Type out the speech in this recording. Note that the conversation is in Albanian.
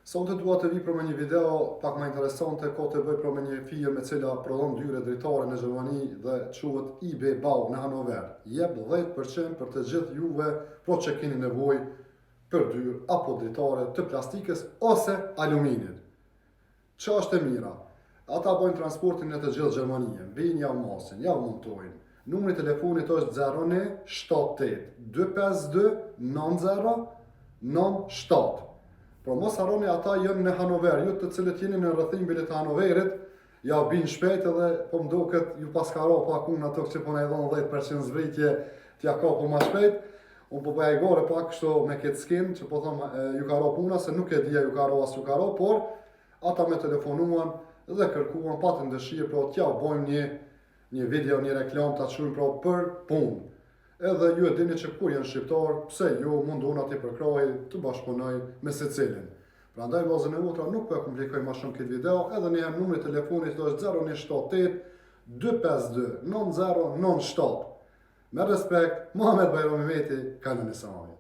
Sonte dua të vi për me një video pak më interesante, ka të bëj për me një firmë e cila prodhon dyre dritare në Gjermani dhe quhet IB Bau në Hanover. Jep 10% për të gjithë juve pro që keni nevojë për dyrë apo dritare të plastikës ose aluminit. Që është e mira? Ata bojnë transportin në të gjithë Gjermaninë, vijnë ja masin, ja montojnë. Numri i telefonit është 0978 252 9097. Por mos harroni, ata janë në Hanover, ju të cilët jeni në rrëthimbilet e Hanoverit, ja binë shpejt edhe po më duket ju pas ka ra pak unë ato që po na i dhon 10% zbritje t'ja ka po ma shpejt. Unë po bëja gore pak kështu me këtë skin që po thom ju ka ra puna se nuk e dija ju ka ra as ju ka ra, por ata me telefonuan dhe kërkuan patën dëshirë pro t'ja bojmë një video, një reklam ta çojmë pro për punë. Edhe ju e dini që kur janë shqiptar, pse ju mundun ati përkrahi të bashkëpunoj me secilin. Prandaj vllazën e motra nuk po e komplikoj më shumë këtë video, edhe një herë numri i telefonit është 0978 252 9097. Me respekt, Muhamet Bajrami Meti, kanali Samami.